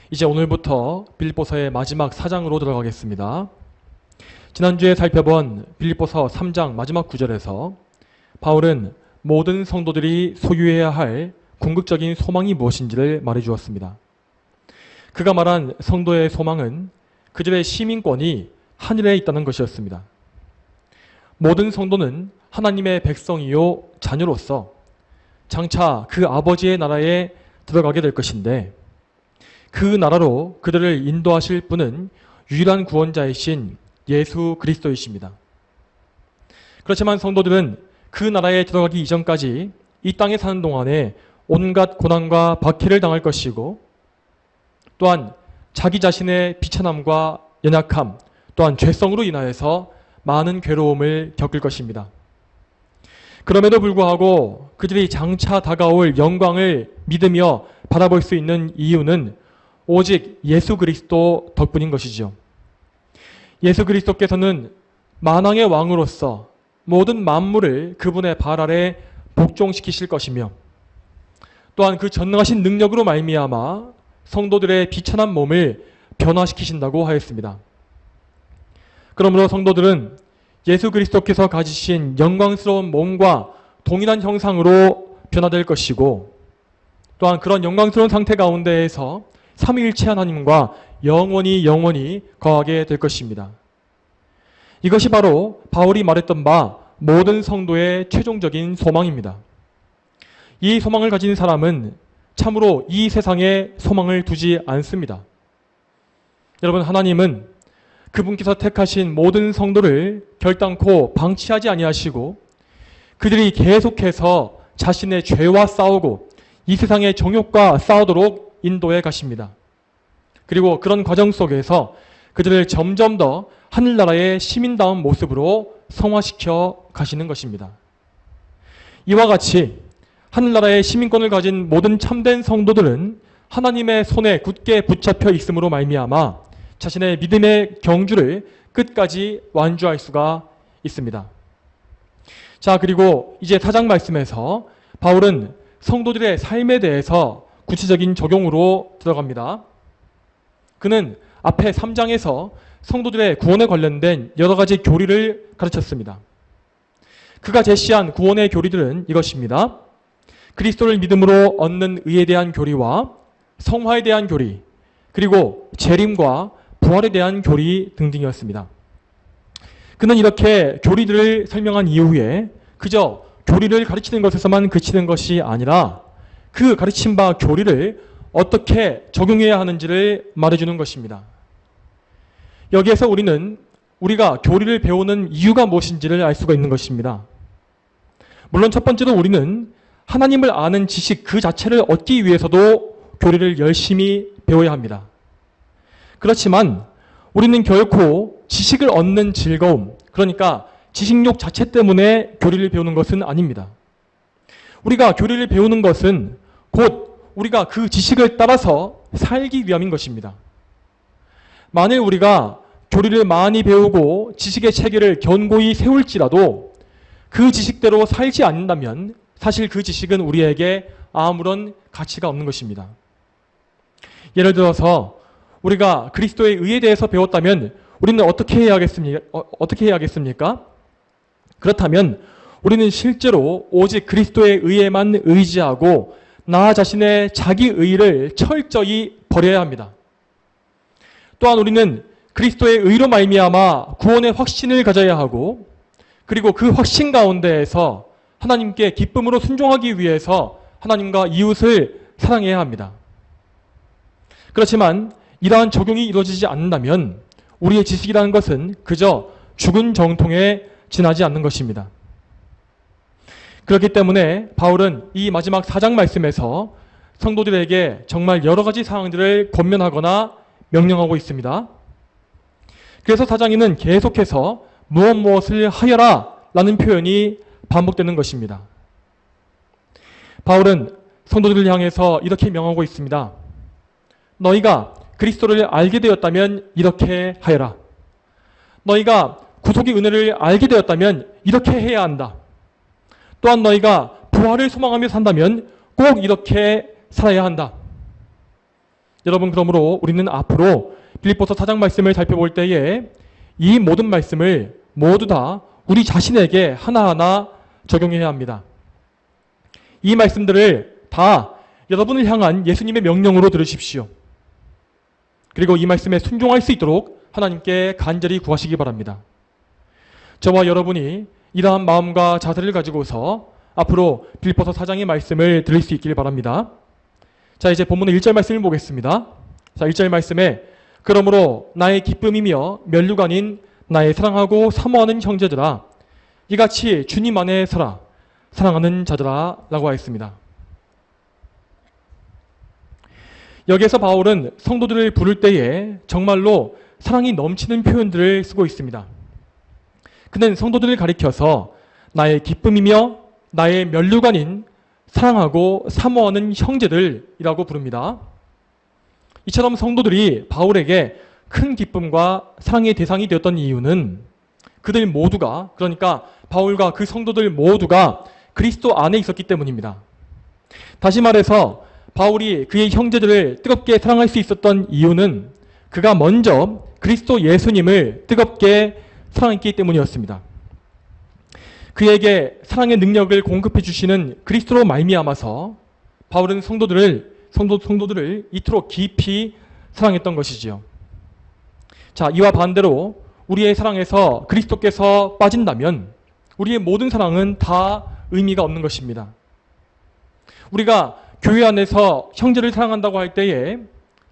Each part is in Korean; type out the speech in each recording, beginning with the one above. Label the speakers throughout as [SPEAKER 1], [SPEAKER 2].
[SPEAKER 1] 이제 오늘부터 빌립보서의 마지막 4장으로 들어가겠습니다. 지난주에 살펴본 빌립보서 3장 마지막 구절에서 바울은 모든 성도들이 소유해야 할 궁극적인 소망이 무엇인지를 말해주었습니다. 그가 말한 성도의 소망은 그들의 시민권이 하늘에 있다는 것이었습니다. 모든 성도는 하나님의 백성이요 자녀로서 장차 그 아버지의 나라에 들어가게 될 것인데, 그 나라로 그들을 인도하실 분은 유일한 구원자이신 예수 그리스도이십니다. 그렇지만 성도들은 그 나라에 들어가기 이전까지 이 땅에 사는 동안에 온갖 고난과 박해를 당할 것이고, 또한 자기 자신의 비천함과 연약함, 또한 죄성으로 인하여서 많은 괴로움을 겪을 것입니다. 그럼에도 불구하고 그들이 장차 다가올 영광을 믿으며 바라볼 수 있는 이유는 오직 예수 그리스도 덕분인 것이죠. 예수 그리스도께서는 만왕의 왕으로서 모든 만물을 그분의 발 아래 복종시키실 것이며, 또한 그 전능하신 능력으로 말미암아 성도들의 비천한 몸을 변화시키신다고 하였습니다. 그러므로 성도들은 예수 그리스도께서 가지신 영광스러운 몸과 동일한 형상으로 변화될 것이고, 또한 그런 영광스러운 상태 가운데에서 삼위일체 하나님과 영원히 거하게 될 것입니다. 이것이 바로 바울이 말했던 바 모든 성도의 최종적인 소망입니다. 이 소망을 가진 사람은 참으로 이 세상에 소망을 두지 않습니다. 여러분, 하나님은 그분께서 택하신 모든 성도를 결단코 방치하지 아니하시고 그들이 계속해서 자신의 죄와 싸우고 이 세상의 정욕과 싸우도록 인도해 가십니다. 그리고 그런 과정 속에서 그들을 점점 더 하늘나라의 시민다운 모습으로 성화시켜 가시는 것입니다. 이와 같이 하늘나라의 시민권을 가진 모든 참된 성도들은 하나님의 손에 굳게 붙잡혀 있음으로 말미암아 자신의 믿음의 경주를 끝까지 완주할 수가 있습니다. 자, 그리고 이제 4장 말씀에서 바울은 성도들의 삶에 대해서 구체적인 적용으로 들어갑니다. 그는 앞에 3장에서 성도들의 구원에 관련된 여러 가지 교리를 가르쳤습니다. 그가 제시한 구원의 교리들은 이것입니다. 그리스도를 믿음으로 얻는 의에 대한 교리와 성화에 대한 교리, 그리고 재림과 부활에 대한 교리 등등이었습니다. 그는 이렇게 교리들을 설명한 이후에 그저 교리를 가르치는 것에서만 그치는 것이 아니라 그 가르친 바 교리를 어떻게 적용해야 하는지를 말해주는 것입니다. 여기에서 우리가 교리를 배우는 이유가 무엇인지를 알 수가 있는 것입니다. 물론 첫 번째로 우리는 하나님을 아는 지식 그 자체를 얻기 위해서도 교리를 열심히 배워야 합니다. 그렇지만 우리는 결코 지식을 얻는 즐거움, 그러니까 지식욕 자체 때문에 교리를 배우는 것은 아닙니다. 우리가 교리를 배우는 것은 곧 우리가 그 지식을 따라서 살기 위함인 것입니다. 만일 우리가 교리를 많이 배우고 지식의 체계를 견고히 세울지라도 그 지식대로 살지 않는다면 사실 그 지식은 우리에게 아무런 가치가 없는 것입니다. 예를 들어서 우리가 그리스도의 의에 대해서 배웠다면 우리는 어떻게 해야겠습니까? 그렇다면 우리는 실제로 오직 그리스도의 의에만 의지하고 나 자신의 자기 의를 철저히 버려야 합니다. 또한 우리는 그리스도의 의로 말미암아 구원의 확신을 가져야 하고, 그리고 그 확신 가운데에서 하나님께 기쁨으로 순종하기 위해서 하나님과 이웃을 사랑해야 합니다. 그렇지만 이러한 적용이 이루어지지 않는다면 우리의 지식이라는 것은 그저 죽은 정통에 지나지 않는 것입니다. 그렇기 때문에 바울은 이 마지막 4장 말씀에서 성도들에게 정말 여러 가지 사항들을 권면하거나 명령하고 있습니다. 그래서 4장에는 계속해서 무엇을 하여라 라는 표현이 반복되는 것입니다. 바울은 성도들을 향해서 이렇게 명하고 있습니다. 너희가 그리스도를 알게 되었다면 이렇게 하여라. 너희가 구속의 은혜를 알게 되었다면 이렇게 해야 한다. 또한 너희가 부활을 소망하며 산다면 꼭 이렇게 살아야 한다. 여러분, 그러므로 우리는 앞으로 빌립보서 4장 말씀을 살펴볼 때에 이 모든 말씀을 모두 다 우리 자신에게 하나하나 적용해야 합니다. 이 말씀들을 다 여러분을 향한 예수님의 명령으로 들으십시오. 그리고 이 말씀에 순종할 수 있도록 하나님께 간절히 구하시기 바랍니다. 저와 여러분이 이러한 마음과 자세를 가지고서 앞으로 빌립보서 4장의 말씀을 들을 수 있길 바랍니다. 자, 이제 본문의 1절 말씀을 보겠습니다. 자, 1절 말씀에 그러므로 나의 기쁨이며 면류관인 나의 사랑하고 사모하는 형제들아 이같이 주님 안에 서라 사랑하는 자들아 라고 하였습니다. 여기에서 바울은 성도들을 부를 때에 정말로 사랑이 넘치는 표현들을 쓰고 있습니다. 그는 성도들을 가리켜서 나의 기쁨이며 나의 면류관인 사랑하고 사모하는 형제들이라고 부릅니다. 이처럼 성도들이 바울에게 큰 기쁨과 사랑의 대상이 되었던 이유는 그들 모두가, 그러니까 바울과 그 성도들 모두가 그리스도 안에 있었기 때문입니다. 다시 말해서 바울이 그의 형제들을 뜨겁게 사랑할 수 있었던 이유는 그가 먼저 그리스도 예수님을 뜨겁게 사랑했기 때문이었습니다. 그에게 사랑의 능력을 공급해 주시는 그리스도로 말미암아서 바울은 성도들을 이토록 깊이 사랑했던 것이지요. 자, 이와 반대로 우리의 사랑에서 그리스도께서 빠진다면 우리의 모든 사랑은 다 의미가 없는 것입니다. 우리가 교회 안에서 형제를 사랑한다고 할 때에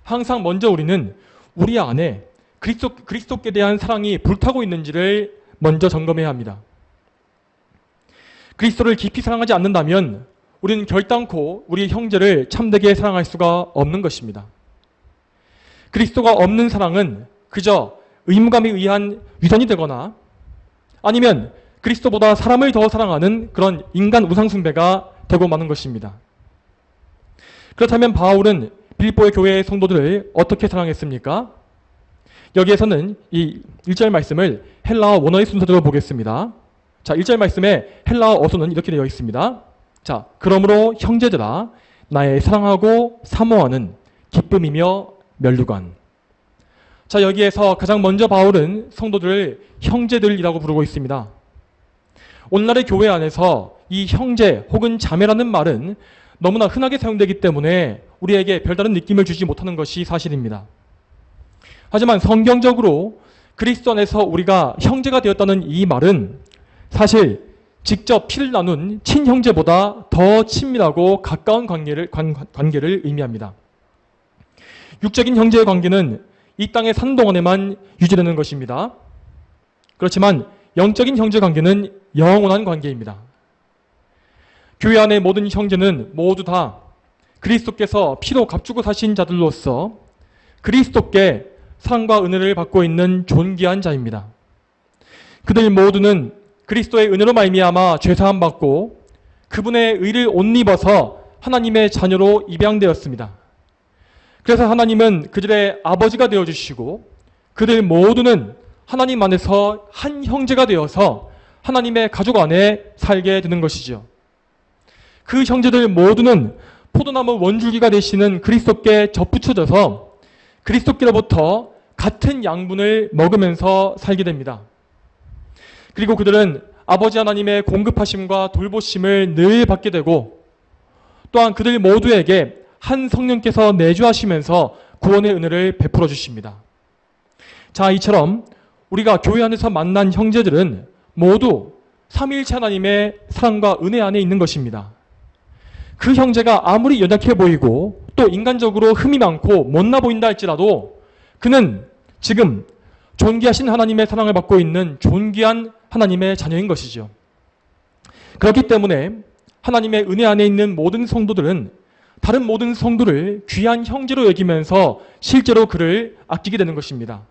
[SPEAKER 1] 항상 먼저 우리는 우리 안에 그리스도께 대한 사랑이 불타고 있는지를 먼저 점검해야 합니다. 그리스도를 깊이 사랑하지 않는다면 우리는 결단코 우리 형제를 참되게 사랑할 수가 없는 것입니다. 그리스도가 없는 사랑은 그저 의무감에 의한 위선이 되거나 아니면 그리스도보다 사람을 더 사랑하는 그런 인간 우상숭배가 되고 마는 것입니다. 그렇다면 바울은 빌립보의 교회의 성도들을 어떻게 사랑했습니까? 여기에서는 이 1절 말씀을 헬라어 원어의 순서대로 보겠습니다. 자, 1절 말씀에 헬라어 어소는 이렇게 되어 있습니다. 자, 그러므로 형제들아 나의 사랑하고 사모하는 기쁨이며 면류관. 자, 여기에서 가장 먼저 바울은 성도들을 형제들이라고 부르고 있습니다. 오늘날의 교회 안에서 이 형제 혹은 자매라는 말은 너무나 흔하게 사용되기 때문에 우리에게 별다른 느낌을 주지 못하는 것이 사실입니다. 하지만 성경적으로 그리스도 안에서 우리가 형제가 되었다는 이 말은 사실 직접 피를 나눈 친형제보다 더 친밀하고 가까운 관계를 의미합니다. 육적인 형제의 관계는 이 땅에 사는 동안에만 유지되는 것입니다. 그렇지만 영적인 형제 관계는 영원한 관계입니다. 교회 안의 모든 형제는 모두 다 그리스도께서 피로 값주고 사신 자들로서 그리스도께 사랑과 은혜를 받고 있는 존귀한 자입니다. 그들 모두는 그리스도의 은혜로 말미암아 죄사함 받고 그분의 의를 옷 입어서 하나님의 자녀로 입양되었습니다. 그래서 하나님은 그들의 아버지가 되어주시고 그들 모두는 하나님 안에서 한 형제가 되어서 하나님의 가족 안에 살게 되는 것이죠. 그 형제들 모두는 포도나무 원줄기가 되시는 그리스도께 접붙여져서 그리스도께로부터 같은 양분을 먹으면서 살게 됩니다. 그리고 그들은 아버지 하나님의 공급하심과 돌보심을 늘 받게 되고 또한 그들 모두에게 한 성령께서 내주하시면서 구원의 은혜를 베풀어 주십니다. 자, 이처럼 우리가 교회 안에서 만난 형제들은 모두 삼위일체 하나님의 사랑과 은혜 안에 있는 것입니다. 그 형제가 아무리 연약해 보이고 또 인간적으로 흠이 많고 못나 보인다 할지라도 그는 지금 존귀하신 하나님의 사랑을 받고 있는 존귀한 하나님의 자녀인 것이죠. 그렇기 때문에 하나님의 은혜 안에 있는 모든 성도들은 다른 모든 성도를 귀한 형제로 여기면서 실제로 그를 아끼게 되는 것입니다.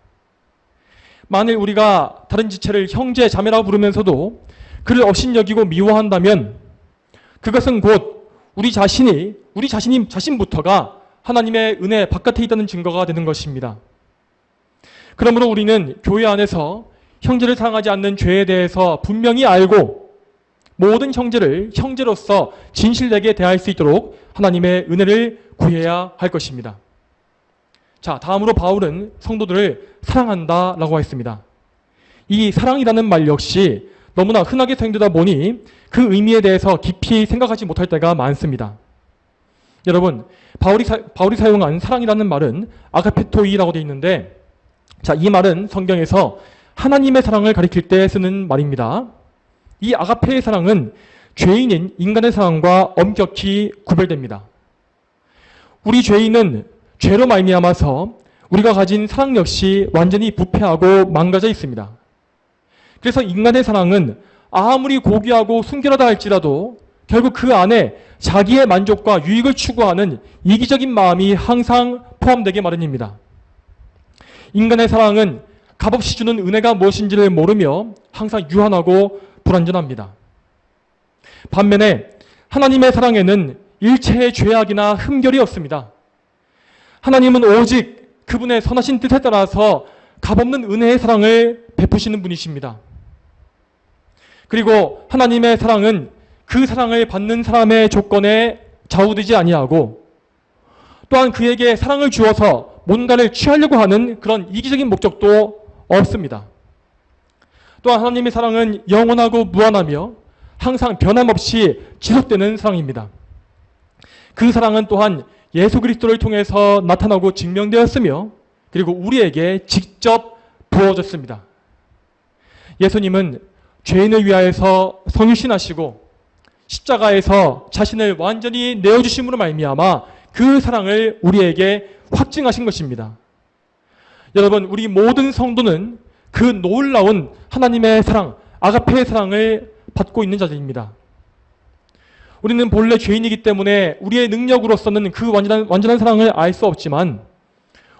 [SPEAKER 1] 만일 우리가 다른 지체를 형제, 자매라고 부르면서도 그를 업신여기고 미워한다면 그것은 곧 우리 자신부터가 하나님의 은혜 바깥에 있다는 증거가 되는 것입니다. 그러므로 우리는 교회 안에서 형제를 사랑하지 않는 죄에 대해서 분명히 알고 모든 형제를 형제로서 진실되게 대할 수 있도록 하나님의 은혜를 구해야 할 것입니다. 자, 다음으로 바울은 성도들을 사랑한다라고 했습니다. 이 사랑이라는 말 역시 너무나 흔하게 사용되다 보니 그 의미에 대해서 깊이 생각하지 못할 때가 많습니다. 여러분, 바울이 사용한 사랑이라는 말은 아가페토이라고 되어 있는데, 자, 이 말은 성경에서 하나님의 사랑을 가리킬 때 쓰는 말입니다. 이 아가페의 사랑은 죄인인 인간의 사랑과 엄격히 구별됩니다. 우리 죄인은 죄로 말미암아서 우리가 가진 사랑 역시 완전히 부패하고 망가져 있습니다. 그래서 인간의 사랑은 아무리 고귀하고 순결하다 할지라도 결국 그 안에 자기의 만족과 유익을 추구하는 이기적인 마음이 항상 포함되게 마련입니다. 인간의 사랑은 값없이 주는 은혜가 무엇인지를 모르며 항상 유한하고 불완전합니다. 반면에 하나님의 사랑에는 일체의 죄악이나 흠결이 없습니다. 하나님은 오직 그분의 선하신 뜻에 따라서 값없는 은혜의 사랑을 베푸시는 분이십니다. 그리고 하나님의 사랑은 그 사랑을 받는 사람의 조건에 좌우되지 아니하고, 또한 그에게 사랑을 주어서 뭔가를 취하려고 하는 그런 이기적인 목적도 없습니다. 또한 하나님의 사랑은 영원하고 무한하며 항상 변함없이 지속되는 사랑입니다. 그 사랑은 또한 예수 그리스도를 통해서 나타나고 증명되었으며, 그리고 우리에게 직접 부어졌습니다. 예수님은 죄인을 위하여서 성육신하시고 십자가에서 자신을 완전히 내어주심으로 말미암아 그 사랑을 우리에게 확증하신 것입니다. 여러분, 우리 모든 성도는 그 놀라운 하나님의 사랑, 아가페의 사랑을 받고 있는 자들입니다. 우리는 본래 죄인이기 때문에 우리의 능력으로서는 그 완전한 사랑을 알 수 없지만,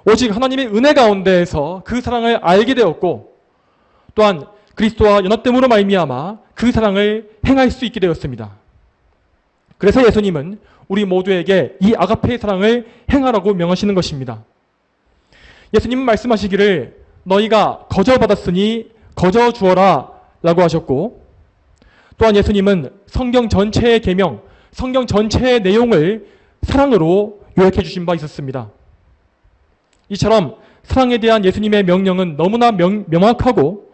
[SPEAKER 1] 오직 하나님의 은혜 가운데에서 그 사랑을 알게 되었고, 또한 그리스도와 연합됨으로 말미암아 그 사랑을 행할 수 있게 되었습니다. 그래서 예수님은 우리 모두에게 이 아가페의 사랑을 행하라고 명하시는 것입니다. 예수님은 말씀하시기를 너희가 거저받았으니 거저 주어라 라고 하셨고, 또한 예수님은 성경 전체의 계명, 성경 전체의 내용을 사랑으로 요약해 주신 바 있었습니다. 이처럼 사랑에 대한 예수님의 명령은 너무나 명확하고,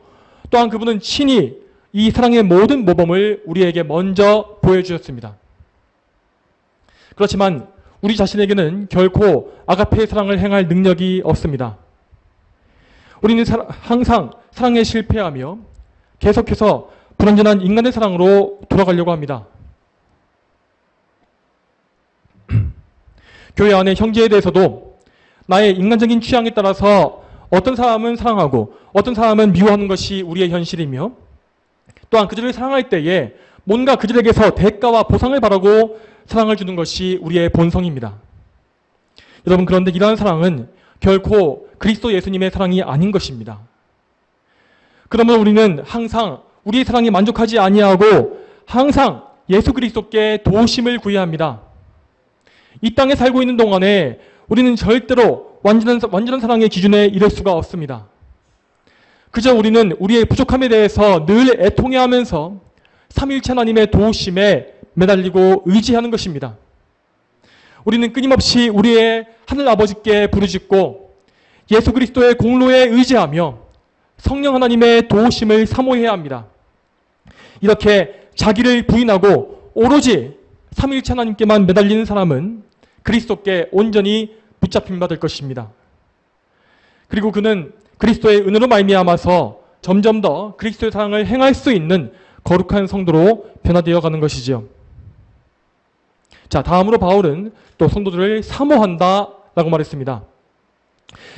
[SPEAKER 1] 또한 그분은 친히 이 사랑의 모든 모범을 우리에게 먼저 보여주셨습니다. 그렇지만 우리 자신에게는 결코 아가페의 사랑을 행할 능력이 없습니다. 우리는 항상 사랑에 실패하며 계속해서 불완전한 인간의 사랑으로 돌아가려고 합니다. 교회 안의 형제에 대해서도 나의 인간적인 취향에 따라서 어떤 사람은 사랑하고 어떤 사람은 미워하는 것이 우리의 현실이며, 또한 그들을 사랑할 때에 뭔가 그들에게서 대가와 보상을 바라고 사랑을 주는 것이 우리의 본성입니다. 여러분, 그런데 이러한 사랑은 결코 그리스도 예수님의 사랑이 아닌 것입니다. 그러면 우리는 항상 우리의 사랑에 만족하지 아니하고 항상 예수 그리스도께 도우심을 구해야 합니다. 이 땅에 살고 있는 동안에 우리는 절대로 완전한 사랑의 기준에 이를 수가 없습니다. 그저 우리는 우리의 부족함에 대해서 늘 애통해하면서 삼위일체 하나님의 도우심에 매달리고 의지하는 것입니다. 우리는 끊임없이 우리의 하늘 아버지께 부르짖고 예수 그리스도의 공로에 의지하며 성령 하나님의 도우심을 사모해야 합니다. 이렇게 자기를 부인하고 오로지 삼위일체 하나님께만 매달리는 사람은 그리스도께 온전히 붙잡힘 받을 것입니다. 그리고 그는 그리스도의 은혜로 말미암아서 점점 더 그리스도의 사랑을 행할 수 있는 거룩한 성도로 변화되어 가는 것이죠. 자, 다음으로 바울은 또 성도들을 사모한다 라고 말했습니다.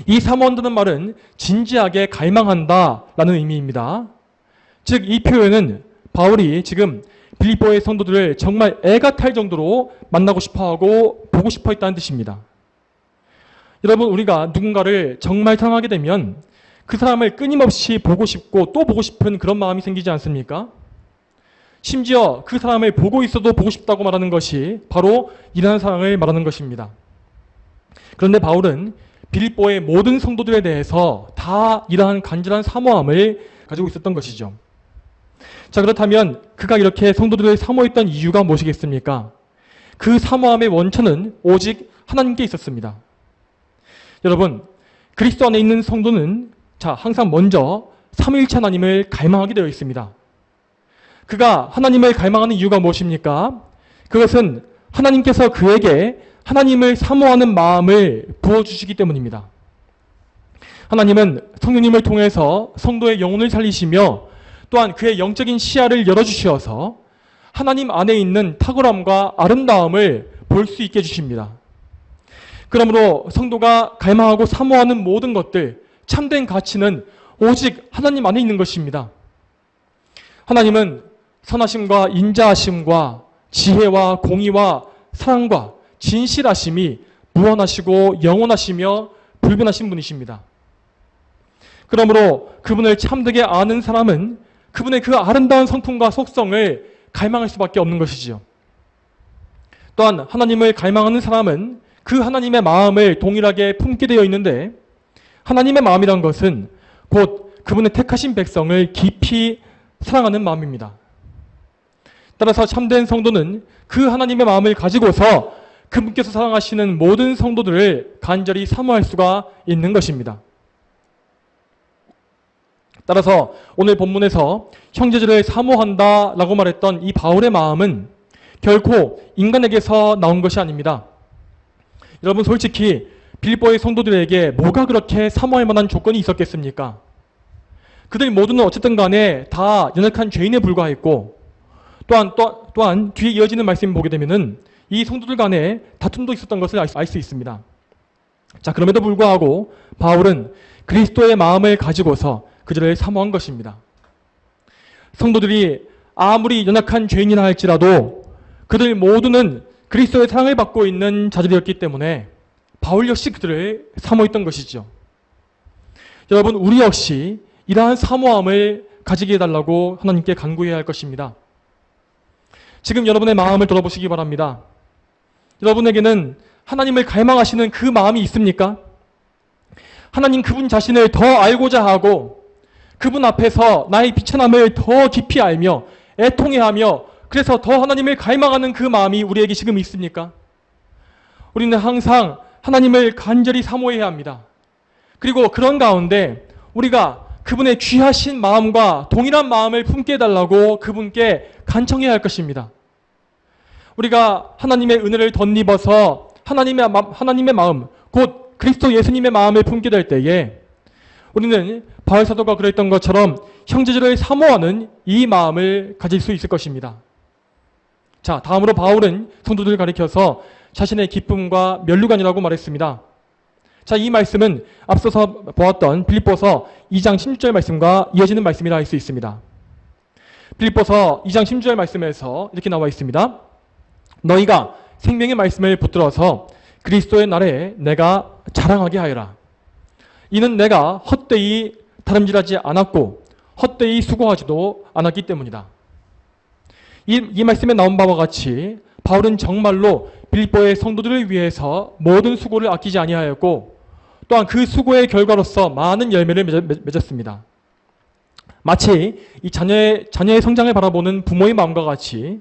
[SPEAKER 1] 이 사모한다는 말은 진지하게 갈망한다 라는 의미입니다. 즉, 이 표현은 바울이 지금 빌립보의 성도들을 정말 애가 탈 정도로 만나고 싶어하고 보고 싶어 했다는 뜻입니다. 여러분, 우리가 누군가를 정말 사랑하게 되면 그 사람을 끊임없이 보고 싶고 또 보고 싶은 그런 마음이 생기지 않습니까? 심지어 그 사람을 보고 있어도 보고 싶다고 말하는 것이 바로 이러한 사랑을 말하는 것입니다. 그런데 바울은 빌립보의 모든 성도들에 대해서 다 이러한 간절한 사모함을 가지고 있었던 것이죠. 자, 그렇다면 그가 이렇게 성도들을 사모했던 이유가 무엇이겠습니까? 그 사모함의 원천은 오직 하나님께 있었습니다. 여러분, 그리스도 안에 있는 성도는 항상 먼저 삼위일체 하나님을 갈망하게 되어 있습니다. 그가 하나님을 갈망하는 이유가 무엇입니까? 그것은 하나님께서 그에게 하나님을 사모하는 마음을 부어주시기 때문입니다. 하나님은 성령님을 통해서 성도의 영혼을 살리시며 또한 그의 영적인 시야를 열어주셔서 하나님 안에 있는 탁월함과 아름다움을 볼 수 있게 해주십니다. 그러므로 성도가 갈망하고 사모하는 모든 것들, 참된 가치는 오직 하나님 안에 있는 것입니다. 하나님은 선하심과 인자하심과 지혜와 공의와 사랑과 진실하심이 무한하시고 영원하시며 불변하신 분이십니다. 그러므로 그분을 참되게 아는 사람은 그분의 그 아름다운 성품과 속성을 갈망할 수밖에 없는 것이지요. 또한 하나님을 갈망하는 사람은 그 하나님의 마음을 동일하게 품게 되어 있는데, 하나님의 마음이란 것은 곧 그분의 택하신 백성을 깊이 사랑하는 마음입니다. 따라서 참된 성도는 그 하나님의 마음을 가지고서 그분께서 사랑하시는 모든 성도들을 간절히 사모할 수가 있는 것입니다. 따라서 오늘 본문에서 형제들을 사모한다 라고 말했던 이 바울의 마음은 결코 인간에게서 나온 것이 아닙니다. 여러분, 솔직히 빌립보의 성도들에게 뭐가 그렇게 사모할 만한 조건이 있었겠습니까? 그들 모두는 어쨌든 간에 다 연약한 죄인에 불과했고, 또한 뒤에 이어지는 말씀을 보게 되면은 이 성도들 간에 다툼도 있었던 것을 알 수 있습니다. 그럼에도 불구하고 바울은 그리스도의 마음을 가지고서 그들을 사모한 것입니다. 성도들이 아무리 연약한 죄인이나 할지라도 그들 모두는 그리스도의 사랑을 받고 있는 자들이었기 때문에 바울 역시 그들을 사모했던 것이죠. 여러분, 우리 역시 이러한 사모함을 가지게 해달라고 하나님께 간구해야 할 것입니다. 지금 여러분의 마음을 돌아보시기 바랍니다. 여러분에게는 하나님을 갈망하시는 그 마음이 있습니까? 하나님 그분 자신을 더 알고자 하고 그분 앞에서 나의 비천함을 더 깊이 알며 애통해하며 그래서 더 하나님을 갈망하는 그 마음이 우리에게 지금 있습니까? 우리는 항상 하나님을 간절히 사모해야 합니다. 그리고 그런 가운데 우리가 그분의 귀하신 마음과 동일한 마음을 품게 해달라고 그분께 간청해야 할 것입니다. 우리가 하나님의 은혜를 덧입어서 하나님의 마음, 곧 그리스도 예수님의 마음을 품게 될 때에 우리는 바울 사도가 그랬던 것처럼 형제들을 사모하는 이 마음을 가질 수 있을 것입니다. 다음으로 바울은 성도들을 가리켜서 자신의 기쁨과 면류관이라고 말했습니다. 이 말씀은 앞서서 보았던 빌립보서 2장 16절 말씀과 이어지는 말씀이라 할 수 있습니다. 빌립보서 2장 16절 말씀에서 이렇게 나와 있습니다. 너희가 생명의 말씀을 붙들어서 그리스도의 날에 내가 자랑하게 하여라. 이는 내가 헛되이 다름질하지 않았고 헛되이 수고하지도 않았기 때문이다. 이 말씀에 나온 바와 같이 바울은 정말로 빌립보의 성도들을 위해서 모든 수고를 아끼지 아니하였고 또한 그 수고의 결과로서 많은 열매를 맺었습니다. 마치 이 자녀의 성장을 바라보는 부모의 마음과 같이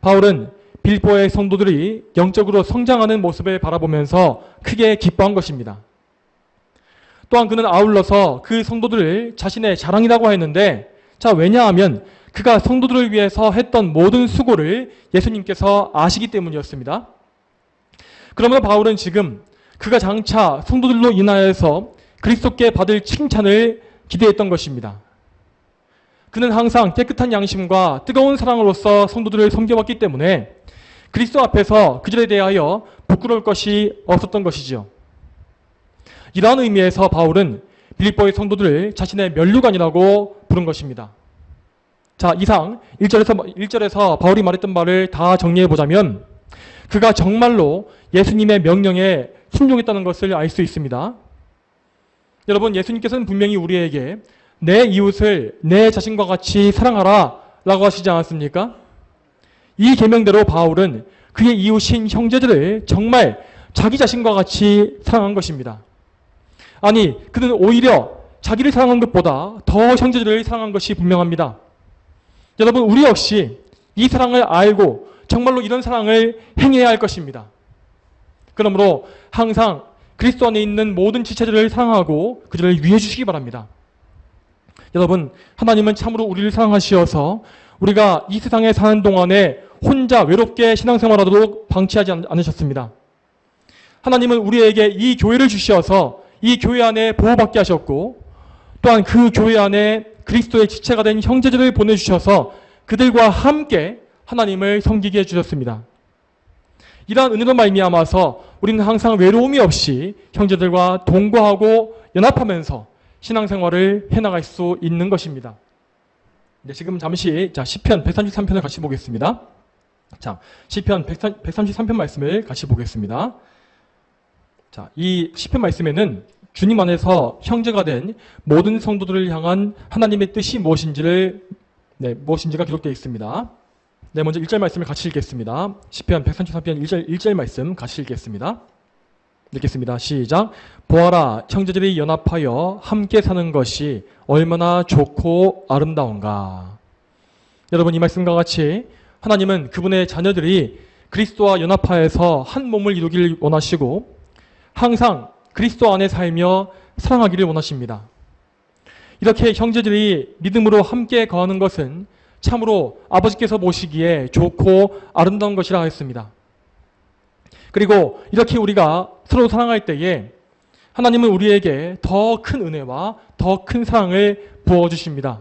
[SPEAKER 1] 바울은 빌립보의 성도들이 영적으로 성장하는 모습을 바라보면서 크게 기뻐한 것입니다. 또한 그는 아울러서 그 성도들을 자신의 자랑이라고 했는데 왜냐하면 그가 성도들을 위해서 했던 모든 수고를 예수님께서 아시기 때문이었습니다. 그러므로 바울은 지금 그가 장차 성도들로 인하여서 그리스도께 받을 칭찬을 기대했던 것입니다. 그는 항상 깨끗한 양심과 뜨거운 사랑으로서 성도들을 섬겨왔기 때문에 그리스도 앞에서 그들에 대하여 부끄러울 것이 없었던 것이지요. 이러한 의미에서 바울은 빌립보의 성도들을 자신의 면류관이라고 부른 것입니다. 이상 1절에서 바울이 말했던 말을 다 정리해보자면 그가 정말로 예수님의 명령에 순종했다는 것을 알 수 있습니다. 여러분, 예수님께서는 분명히 우리에게 내 이웃을 내 자신과 같이 사랑하라 라고 하시지 않았습니까? 이 계명대로 바울은 그의 이웃인 형제들을 정말 자기 자신과 같이 사랑한 것입니다. 아니, 그는 오히려 자기를 사랑한 것보다 더 형제들을 사랑한 것이 분명합니다. 여러분, 우리 역시 이 사랑을 알고 정말로 이런 사랑을 행해야 할 것입니다. 그러므로 항상 그리스도 안에 있는 모든 지체들을 사랑하고 그들을 위해 주시기 바랍니다. 여러분, 하나님은 참으로 우리를 사랑하시어서 우리가 이 세상에 사는 동안에 혼자 외롭게 신앙생활하도록 방치하지 않으셨습니다. 하나님은 우리에게 이 교회를 주시어서 이 교회 안에 보호받게 하셨고, 또한 그 교회 안에 그리스도의 지체가 된 형제들을 보내주셔서 그들과 함께 하나님을 섬기게 해주셨습니다. 이러한 은혜로 말미암아서 우리는 항상 외로움이 없이 형제들과 동거하고 연합하면서 신앙생활을 해나갈 수 있는 것입니다. 네, 지금 잠시 시편 133편을 같이 보겠습니다. 자, 시편 133편 말씀을 같이 보겠습니다. 자, 이 시편 말씀에는 주님 안에서 형제가 된 모든 성도들을 향한 하나님의 뜻이 무엇인지가 기록되어 있습니다. 네, 먼저 1절 말씀을 같이 읽겠습니다. 시편 133편 1절 말씀 같이 읽겠습니다. 읽겠습니다. 시작. 보아라, 형제들이 연합하여 함께 사는 것이 얼마나 좋고 아름다운가. 여러분, 이 말씀과 같이 하나님은 그분의 자녀들이 그리스도와 연합하여서 한 몸을 이루기를 원하시고 항상 그리스도 안에 살며 사랑하기를 원하십니다. 이렇게 형제들이 믿음으로 함께 거하는 것은 참으로 아버지께서 보시기에 좋고 아름다운 것이라 하였습니다. 그리고 이렇게 우리가 서로 사랑할 때에 하나님은 우리에게 더 큰 은혜와 더 큰 사랑을 부어주십니다.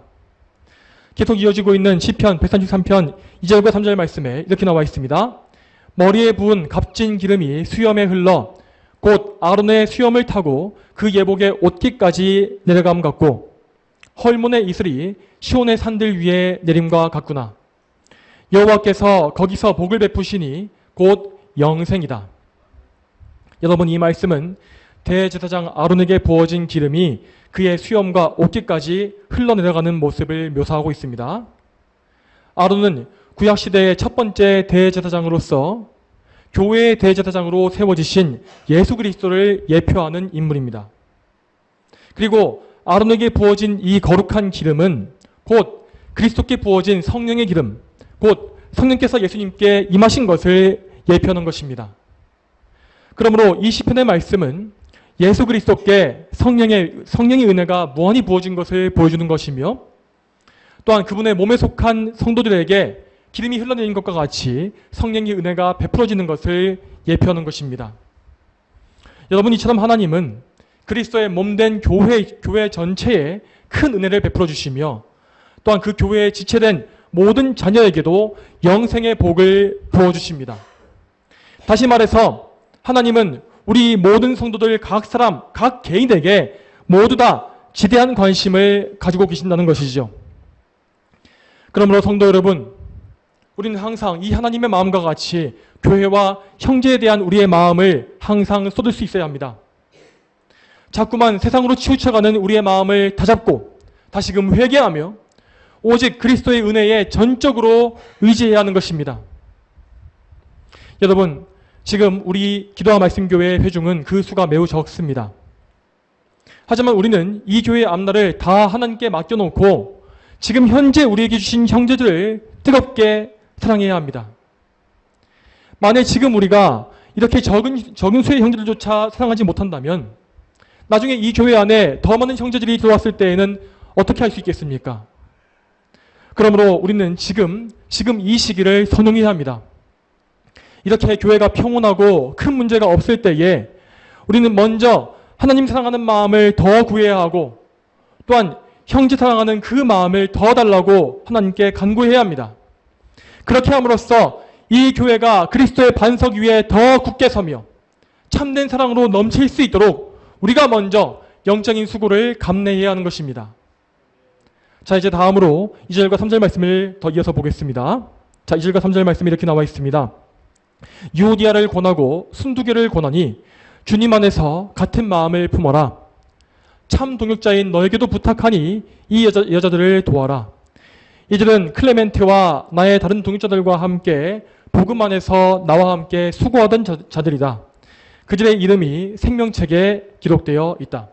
[SPEAKER 1] 계속 이어지고 있는 시편 133편 2절과 3절 말씀에 이렇게 나와 있습니다. 머리에 부은 값진 기름이 수염에 흘러 곧 아론의 수염을 타고 그 예복의 옷깃까지 내려감 같고 헐몬의 이슬이 시온의 산들 위에 내림과 같구나. 여호와께서 거기서 복을 베푸시니 곧 영생이다. 여러분, 이 말씀은 대제사장 아론에게 부어진 기름이 그의 수염과 옷깃까지 흘러내려가는 모습을 묘사하고 있습니다. 아론은 구약시대의 첫 번째 대제사장으로서 교회의 대제사장으로 세워지신 예수 그리스도를 예표하는 인물입니다. 그리고 아론에게 부어진 이 거룩한 기름은 곧 그리스도께 부어진 성령의 기름, 곧 성령께서 예수님께 임하신 것을 예표하는 것입니다. 그러므로 이 시편의 말씀은 예수 그리스도께 성령의 은혜가 무한히 부어진 것을 보여주는 것이며 또한 그분의 몸에 속한 성도들에게 기름이 흘러내린 것과 같이 성령의 은혜가 베풀어지는 것을 예표하는 것입니다. 여러분, 이처럼 하나님은 그리스도의 몸된 교회 전체에 큰 은혜를 베풀어 주시며 또한 그 교회에 지체된 모든 자녀에게도 영생의 복을 부어주십니다. 다시 말해서 하나님은 우리 모든 성도들 각 사람, 각 개인에게 모두 다 지대한 관심을 가지고 계신다는 것이죠. 그러므로 성도 여러분, 우리는 항상 이 하나님의 마음과 같이 교회와 형제에 대한 우리의 마음을 항상 쏟을 수 있어야 합니다. 자꾸만 세상으로 치우쳐가는 우리의 마음을 다잡고 다시금 회개하며 오직 그리스도의 은혜에 전적으로 의지해야 하는 것입니다. 여러분, 지금 우리 기도와 말씀교회의 회중은 그 수가 매우 적습니다. 하지만 우리는 이 교회의 앞날을 다 하나님께 맡겨놓고 지금 현재 우리에게 주신 형제들을 뜨겁게 사랑해야 합니다. 만약 지금 우리가 이렇게 적은 수의 형제들조차 사랑하지 못한다면 나중에 이 교회 안에 더 많은 형제들이 들어왔을 때에는 어떻게 할 수 있겠습니까? 그러므로 우리는 지금 이 시기를 선용해야 합니다. 이렇게 교회가 평온하고 큰 문제가 없을 때에 우리는 먼저 하나님 사랑하는 마음을 더 구해야 하고 또한 형제 사랑하는 그 마음을 더 달라고 하나님께 간구해야 합니다. 그렇게 함으로써 이 교회가 그리스도의 반석 위에 더 굳게 서며 참된 사랑으로 넘칠 수 있도록 우리가 먼저 영적인 수고를 감내해야 하는 것입니다. 자, 이제 다음으로 2절과 3절 말씀을 더 이어서 보겠습니다. 자, 2절과 3절 말씀이 이렇게 나와 있습니다. 유오디아를 권하고 순두교를 권하니 주님 안에서 같은 마음을 품어라. 참 동역자인 너에게도 부탁하니 이 여자들을 도와라. 이들은 클레멘테와 나의 다른 동역자들과 함께 복음 안에서 나와 함께 수고하던 자들이다. 그들의 이름이 생명책에 기록되어 있다.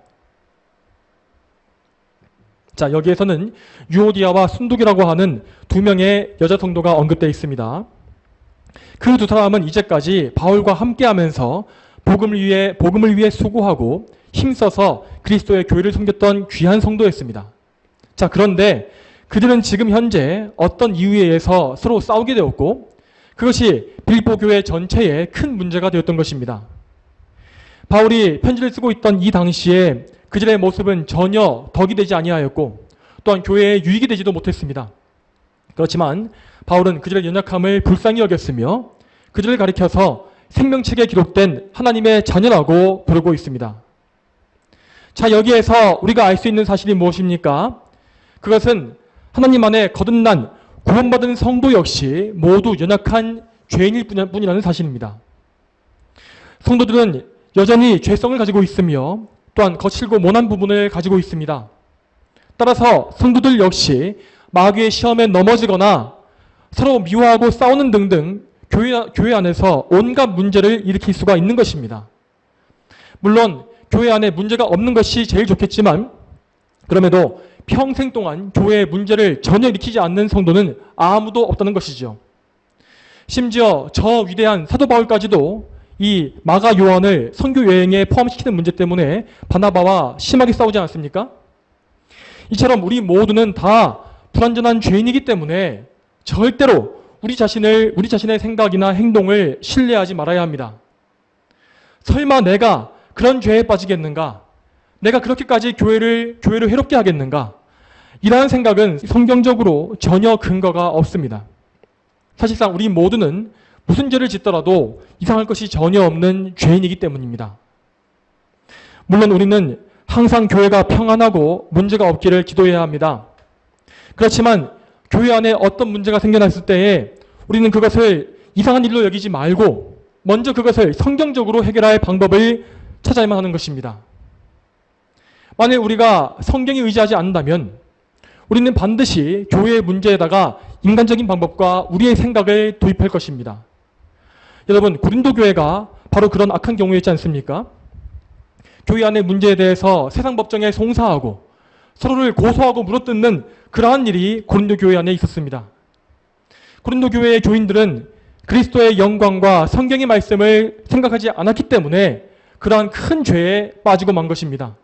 [SPEAKER 1] 자, 여기에서는 유오디아와 순두교라고 하는 두 명의 여자 성도가 언급되어 있습니다. 그 두 사람은 이제까지 바울과 함께하면서 복음을 위해 수고하고 힘써서 그리스도의 교회를 섬겼던 귀한 성도였습니다. 자, 그런데 그들은 지금 현재 어떤 이유에 의해서 서로 싸우게 되었고 그것이 빌립보 교회 전체에 큰 문제가 되었던 것입니다. 바울이 편지를 쓰고 있던 이 당시에 그들의 모습은 전혀 덕이 되지 아니하였고 또한 교회에 유익이 되지도 못했습니다. 그렇지만 바울은 그들의 연약함을 불쌍히 여겼으며 그들을 가리켜서 생명책에 기록된 하나님의 자녀라고 부르고 있습니다. 자, 여기에서 우리가 알 수 있는 사실이 무엇입니까? 그것은 하나님 안에 거듭난 구원받은 성도 역시 모두 연약한 죄인일 뿐이라는 사실입니다. 성도들은 여전히 죄성을 가지고 있으며 또한 거칠고 모난 부분을 가지고 있습니다. 따라서 성도들 역시 마귀의 시험에 넘어지거나 서로 미워하고 싸우는 등등 교회 안에서 온갖 문제를 일으킬 수가 있는 것입니다. 물론 교회 안에 문제가 없는 것이 제일 좋겠지만 그럼에도 평생 동안 교회의 문제를 전혀 일으키지 않는 성도는 아무도 없다는 것이죠. 심지어 저 위대한 사도 바울까지도 이 마가 요한을 선교 여행에 포함시키는 문제 때문에 바나바와 심하게 싸우지 않았습니까? 이처럼 우리 모두는 다 불완전한 죄인이기 때문에 절대로 우리 자신의 생각이나 행동을 신뢰하지 말아야 합니다. 설마 내가 그런 죄에 빠지겠는가? 내가 그렇게까지 교회를 해롭게 하겠는가? 이러한 생각은 성경적으로 전혀 근거가 없습니다. 사실상 우리 모두는 무슨 죄를 짓더라도 이상할 것이 전혀 없는 죄인이기 때문입니다. 물론 우리는 항상 교회가 평안하고 문제가 없기를 기도해야 합니다. 그렇지만 교회 안에 어떤 문제가 생겨났을 때에 우리는 그것을 이상한 일로 여기지 말고 먼저 그것을 성경적으로 해결할 방법을 찾아야만 하는 것입니다. 만약 우리가 성경에 의지하지 않는다면 우리는 반드시 교회의 문제에다가 인간적인 방법과 우리의 생각을 도입할 것입니다. 여러분, 고린도 교회가 바로 그런 악한 경우였지 않습니까? 교회 안의 문제에 대해서 세상 법정에 송사하고 서로를 고소하고 물어뜯는 그러한 일이 고린도 교회 안에 있었습니다. 고린도 교회의 교인들은 그리스도의 영광과 성경의 말씀을 생각하지 않았기 때문에 그러한 큰 죄에 빠지고 만 것입니다.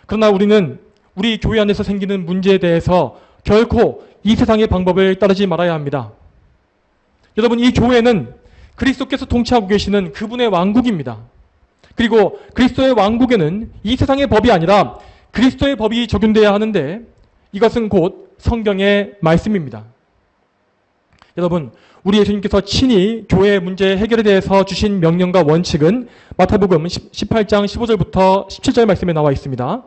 [SPEAKER 1] 그러나 우리는 우리 교회 안에서 생기는 문제에 대해서 결코 이 세상의 방법을 따르지 말아야 합니다. 여러분, 이 교회는 그리스도께서 통치하고 계시는 그분의 왕국입니다. 그리고 그리스도의 왕국에는 이 세상의 법이 아니라 그리스도의 법이 적용돼야 하는데 이것은 곧 성경의 말씀입니다. 여러분, 우리 예수님께서 친히 교회의 문제 해결에 대해서 주신 명령과 원칙은 마태복음 18장 15절부터 17절 말씀에 나와 있습니다.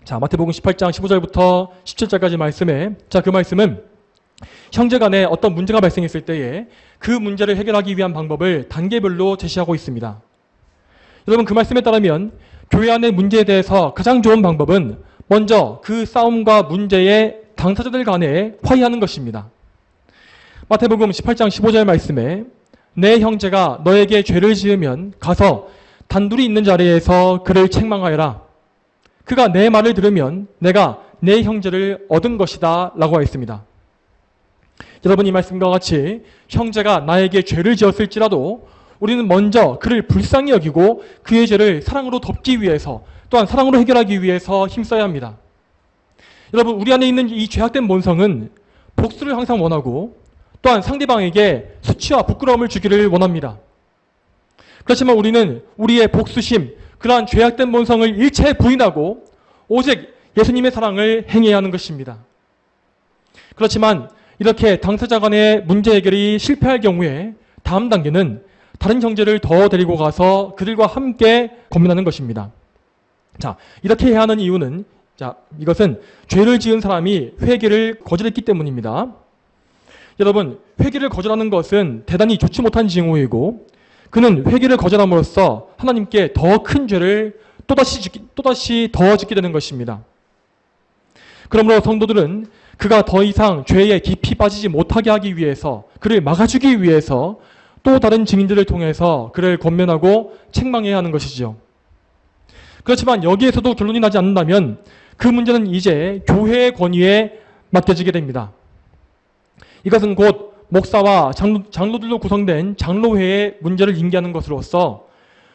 [SPEAKER 1] 자, 마태복음 18장 15절부터 17절까지 말씀에 그 말씀은 형제 간에 어떤 문제가 발생했을 때에 그 문제를 해결하기 위한 방법을 단계별로 제시하고 있습니다. 여러분, 그 말씀에 따르면 교회 안의 문제에 대해서 가장 좋은 방법은 먼저 그 싸움과 문제의 당사자들 간에 화해하는 것입니다. 마태복음 18장 15절 말씀에 내 형제가 너에게 죄를 지으면 가서 단둘이 있는 자리에서 그를 책망하여라. 그가 내 말을 들으면 내가 내 형제를 얻은 것이다 라고 하였습니다. 여러분, 이 말씀과 같이 형제가 나에게 죄를 지었을지라도 우리는 먼저 그를 불쌍히 여기고 그의 죄를 사랑으로 덮기 위해서 또한 사랑으로 해결하기 위해서 힘써야 합니다. 여러분, 우리 안에 있는 이 죄악된 본성은 복수를 항상 원하고 또한 상대방에게 수치와 부끄러움을 주기를 원합니다. 그렇지만 우리는 우리의 복수심, 그러한 죄악된 본성을 일체 부인하고 오직 예수님의 사랑을 행해야 하는 것입니다. 그렇지만 이렇게 당사자 간의 문제 해결이 실패할 경우에 다음 단계는 다른 형제를 더 데리고 가서 그들과 함께 고민하는 것입니다. 자, 이렇게 해야 하는 이유는 이것은 죄를 지은 사람이 회개를 거절했기 때문입니다. 여러분, 회개를 거절하는 것은 대단히 좋지 못한 징후이고 그는 회개를 거절함으로써 하나님께 더 큰 죄를 또다시 더 짓게 되는 것입니다. 그러므로 성도들은 그가 더 이상 죄에 깊이 빠지지 못하게 하기 위해서, 그를 막아주기 위해서 또 다른 증인들을 통해서 그를 권면하고 책망해야 하는 것이죠. 그렇지만 여기에서도 결론이 나지 않는다면 그 문제는 이제 교회의 권위에 맡겨지게 됩니다. 이것은 곧 목사와 장로들로 구성된 장로회의 문제를 인계하는 것으로서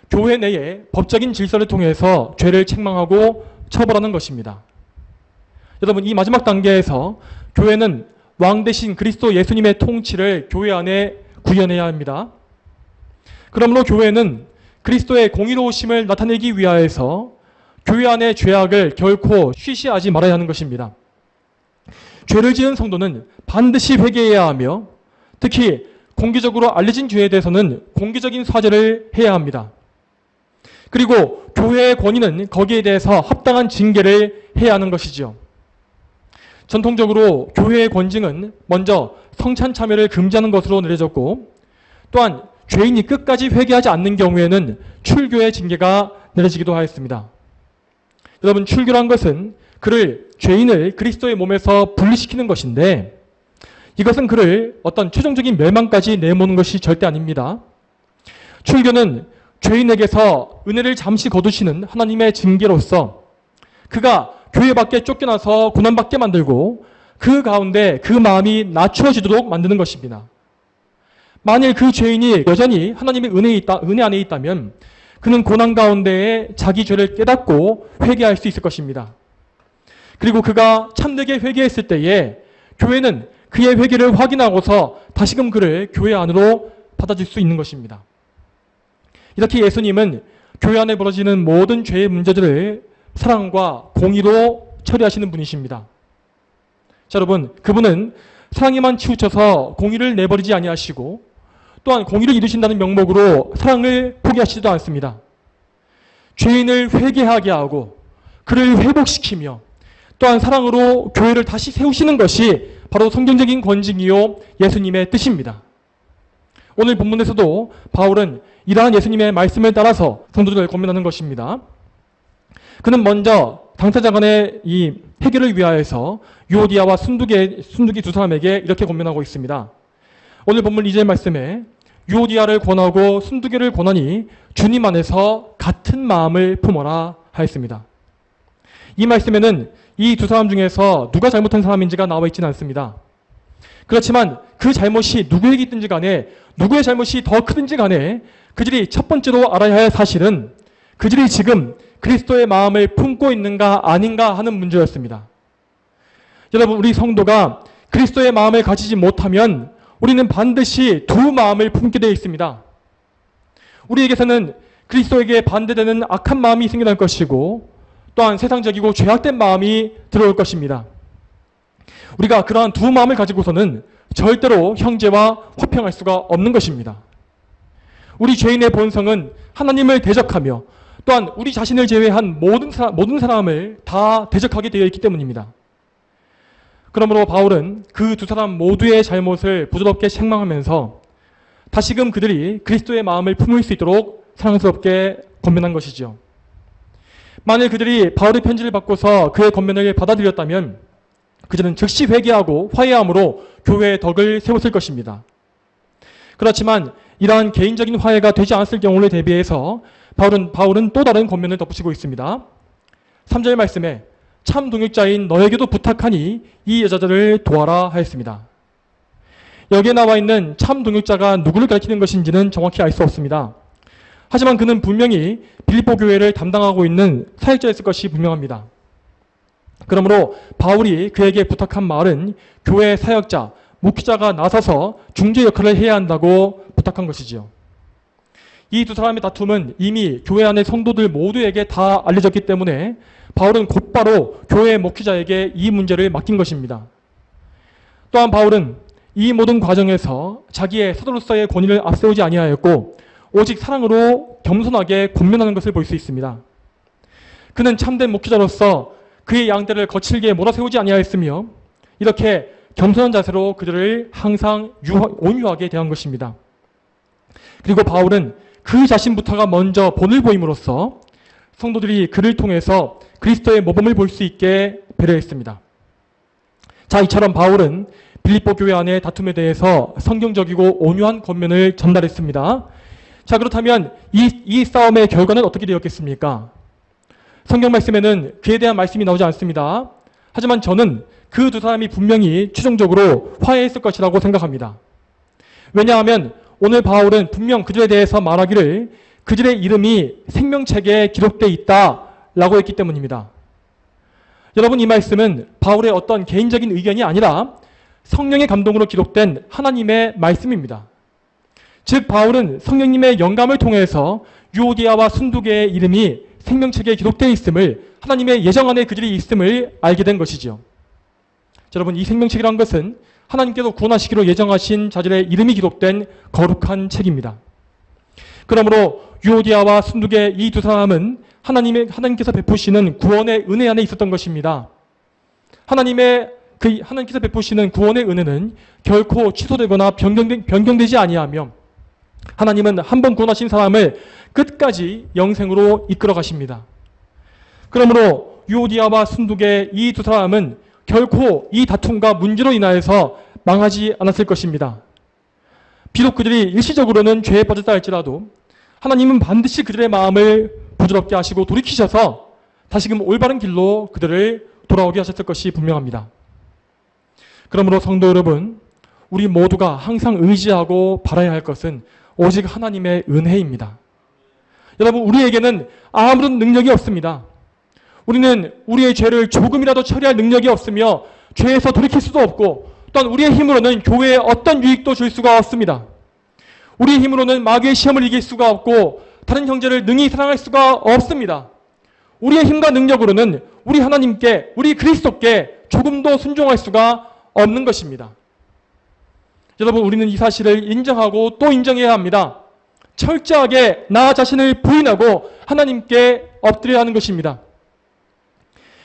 [SPEAKER 1] 교회 내에 법적인 질서를 통해서 죄를 책망하고 처벌하는 것입니다. 여러분, 이 마지막 단계에서 교회는 왕 대신 그리스도 예수님의 통치를 교회 안에 구현해야 합니다. 그러므로 교회는 그리스도의 공의로우심을 나타내기 위하여서 교회 안의 죄악을 결코 쉬쉬하지 말아야 하는 것입니다. 죄를 지은 성도는 반드시 회개해야 하며 특히 공개적으로 알려진 죄에 대해서는 공개적인 사죄를 해야 합니다. 그리고 교회의 권위는 거기에 대해서 합당한 징계를 해야 하는 것이지요. 전통적으로 교회의 권징은 먼저 성찬 참여를 금지하는 것으로 내려졌고 또한 죄인이 끝까지 회개하지 않는 경우에는 출교의 징계가 내려지기도 하였습니다. 여러분, 출교란 것은 죄인을 그리스도의 몸에서 분리시키는 것인데 이것은 그를 어떤 최종적인 멸망까지 내모는 것이 절대 아닙니다. 출교는 죄인에게서 은혜를 잠시 거두시는 하나님의 징계로서 그가 교회 밖에 쫓겨나서 고난받게 만들고 그 가운데 그 마음이 낮추어지도록 만드는 것입니다. 만일 그 죄인이 여전히 하나님의 은혜 안에 있다면 그는 고난 가운데에 자기 죄를 깨닫고 회개할 수 있을 것입니다. 그리고 그가 참되게 회개했을 때에 교회는 그의 회개를 확인하고서 다시금 그를 교회 안으로 받아줄 수 있는 것입니다. 이렇게 예수님은 교회 안에 벌어지는 모든 죄의 문제들을 사랑과 공의로 처리하시는 분이십니다. 자, 여러분, 그분은 사랑에만 치우쳐서 공의를 내버리지 아니하시고 또한 공의를 이루신다는 명목으로 사랑을 포기하시지도 않습니다. 죄인을 회개하게 하고 그를 회복시키며 또한 사랑으로 교회를 다시 세우시는 것이 바로 성경적인 권징이요 예수님의 뜻입니다. 오늘 본문에서도 바울은 이러한 예수님의 말씀을 따라서 성도들을 권면하는 것입니다. 그는 먼저 당사자 간의 이 해결을 위하여서 유오디아와 순두기 두 사람에게 이렇게 권면하고 있습니다. 오늘 본문 2절 말씀에 유오디아를 권하고 순두기를 권하니 주님 안에서 같은 마음을 품어라 하였습니다. 이 말씀에는 이 두 사람 중에서 누가 잘못한 사람인지가 나와 있지는 않습니다. 그렇지만 그 잘못이 누구에게 있든지 간에 누구의 잘못이 더 크든지 간에 그들이 첫 번째로 알아야 할 사실은 그들이 지금 그리스도의 마음을 품고 있는가 아닌가 하는 문제였습니다. 여러분, 우리 성도가 그리스도의 마음을 가지지 못하면 우리는 반드시 두 마음을 품게 되어 있습니다. 우리에게서는 그리스도에게 반대되는 악한 마음이 생겨날 것이고 또한 세상적이고 죄악된 마음이 들어올 것입니다. 우리가 그러한 두 마음을 가지고서는 절대로 형제와 화평할 수가 없는 것입니다. 우리 죄인의 본성은 하나님을 대적하며 또한 우리 자신을 제외한 모든 사람을 다 대적하게 되어 있기 때문입니다. 그러므로 바울은 그 두 사람 모두의 잘못을 부드럽게 책망하면서 다시금 그들이 그리스도의 마음을 품을 수 있도록 사랑스럽게 권면한 것이죠. 만일 그들이 바울의 편지를 받고서 그의 권면을 받아들였다면 그들은 즉시 회개하고 화해함으로 교회의 덕을 세웠을 것입니다. 그렇지만 이러한 개인적인 화해가 되지 않았을 경우를 대비해서 바울은 또 다른 권면을 덧붙이고 있습니다. 3절 말씀에 참 동역자인 너에게도 부탁하니 이 여자들을 도와라 하였습니다. 여기에 나와 있는 참 동역자가 누구를 가리키는 것인지는 정확히 알 수 없습니다. 하지만 그는 분명히 빌립보 교회를 담당하고 있는 사역자였을 것이 분명합니다. 그러므로 바울이 그에게 부탁한 말은 교회 사역자, 목회자가 나서서 중재 역할을 해야 한다고 부탁한 것이지요. 이 두 사람의 다툼은 이미 교회 안의 성도들 모두에게 다 알려졌기 때문에 바울은 곧바로 교회 목회자에게 이 문제를 맡긴 것입니다. 또한 바울은 이 모든 과정에서 자기의 사도로서의 권위를 앞세우지 아니하였고 오직 사랑으로 겸손하게 권면하는 것을 볼 수 있습니다. 그는 참된 목회자로서 그의 양떼를 거칠게 몰아세우지 아니하였으며 이렇게 겸손한 자세로 그들을 항상 온유하게 대한 것입니다. 그리고 바울은 그 자신부터가 먼저 본을 보임으로써 성도들이 그를 통해서 그리스도의 모범을 볼 수 있게 배려했습니다. 자, 이처럼 바울은 빌립보 교회 안의 다툼에 대해서 성경적이고 온유한 권면을 전달했습니다. 자, 그렇다면 이 싸움의 결과는 어떻게 되었겠습니까? 성경 말씀에는 그에 대한 말씀이 나오지 않습니다. 하지만 저는 그 두 사람이 분명히 최종적으로 화해했을 것이라고 생각합니다. 왜냐하면 오늘 바울은 분명 그들에 대해서 말하기를 그들의 이름이 생명책에 기록되어 있다라고 했기 때문입니다. 여러분, 이 말씀은 바울의 어떤 개인적인 의견이 아니라 성령의 감동으로 기록된 하나님의 말씀입니다. 즉 바울은 성령님의 영감을 통해서 유오디아와 순두개의 이름이 생명책에 기록되어 있음을, 하나님의 예정 안에 그들이 있음을 알게 된 것이죠. 여러분, 이 생명책이란 것은 하나님께서 구원하시기로 예정하신 자들의 이름이 기록된 거룩한 책입니다. 그러므로 유오디아와 순두개 이 두 사람은 하나님께서 베푸시는 구원의 은혜 안에 있었던 것입니다. 하나님께서 베푸시는 구원의 은혜는 결코 취소되거나 변경되지 아니하며 하나님은 한 번 구원하신 사람을 끝까지 영생으로 이끌어 가십니다. 그러므로 유오디아와 순두개 이 두 사람은 결코 이 다툼과 문제로 인하여서 망하지 않았을 것입니다. 비록 그들이 일시적으로는 죄에 빠졌다 할지라도 하나님은 반드시 그들의 마음을 부드럽게 하시고 돌이키셔서 다시금 올바른 길로 그들을 돌아오게 하셨을 것이 분명합니다. 그러므로 성도 여러분, 우리 모두가 항상 의지하고 바라야 할 것은 오직 하나님의 은혜입니다. 여러분, 우리에게는 아무런 능력이 없습니다. 우리는 우리의 죄를 조금이라도 처리할 능력이 없으며 죄에서 돌이킬 수도 없고, 또한 우리의 힘으로는 교회에 어떤 유익도 줄 수가 없습니다. 우리의 힘으로는 마귀의 시험을 이길 수가 없고 다른 형제를 능히 사랑할 수가 없습니다. 우리의 힘과 능력으로는 우리 하나님께, 우리 그리스도께 조금도 순종할 수가 없는 것입니다. 여러분, 우리는 이 사실을 인정하고 또 인정해야 합니다. 철저하게 나 자신을 부인하고 하나님께 엎드려야 하는 것입니다.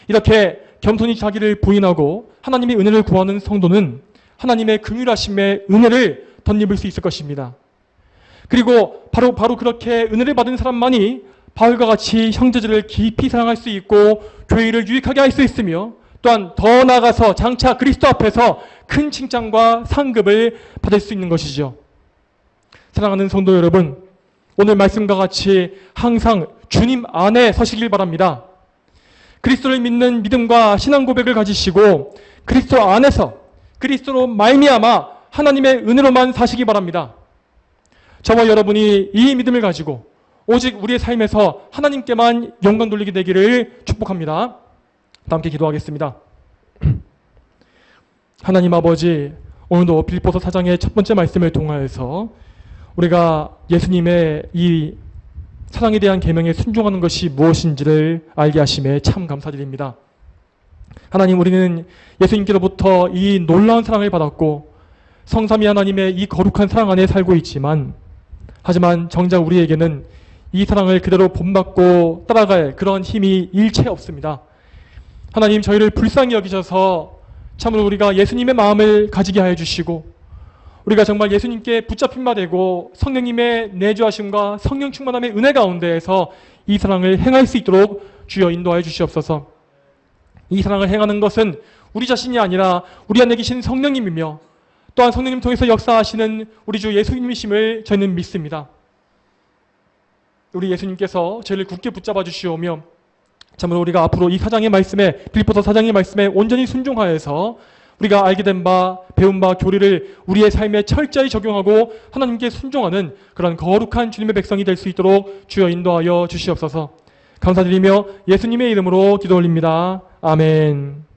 [SPEAKER 1] 이렇게 겸손히 자기를 부인하고 하나님의 은혜를 구하는 성도는 하나님의 긍휼하심의 은혜를 덧입을 수 있을 것입니다. 그리고 바로 그렇게 은혜를 받은 사람만이 바울과 같이 형제들을 깊이 사랑할 수 있고 교회를 유익하게 할 수 있으며, 또한 더 나아가서 장차 그리스도 앞에서 큰 칭찬과 상급을 받을 수 있는 것이죠. 사랑하는 성도 여러분, 오늘 말씀과 같이 항상 주님 안에 서시길 바랍니다. 그리스도를 믿는 믿음과 신앙 고백을 가지시고 그리스도 안에서, 그리스도로 말미암아 하나님의 은혜로만 사시기 바랍니다. 저와 여러분이 이 믿음을 가지고 오직 우리의 삶에서 하나님께만 영광 돌리게 되기를 축복합니다. 다 함께 기도하겠습니다. 하나님 아버지, 오늘도 빌립보서 4장의 첫 번째 말씀을 통하여서 우리가 예수님의 이 사랑에 대한 계명에 순종하는 것이 무엇인지를 알게 하심에 참 감사드립니다. 하나님, 우리는 예수님께로부터 이 놀라운 사랑을 받았고 성삼위 하나님의 이 거룩한 사랑 안에 살고 있지만, 하지만 정작 우리에게는 이 사랑을 그대로 본받고 따라갈 그런 힘이 일체 없습니다. 하나님, 저희를 불쌍히 여기셔서 참으로 우리가 예수님의 마음을 가지게 하여 주시고, 우리가 정말 예수님께 붙잡힌 바 되고 성령님의 내주하심과 성령 충만함의 은혜 가운데에서 이 사랑을 행할 수 있도록 주여 인도하여 주시옵소서. 이 사랑을 행하는 것은 우리 자신이 아니라 우리 안에 계신 성령님이며, 또한 성령님 통해서 역사하시는 우리 주 예수님이심을 저희는 믿습니다. 우리 예수님께서 저희를 굳게 붙잡아 주시오며, 참으로 우리가 앞으로 이 사장의 말씀에, 빌립보서 4장의 말씀에 온전히 순종하여서 우리가 알게 된 바, 배운 바 교리를 우리의 삶에 철저히 적용하고 하나님께 순종하는 그런 거룩한 주님의 백성이 될 수 있도록 주여 인도하여 주시옵소서. 감사드리며 예수님의 이름으로 기도 올립니다. 아멘.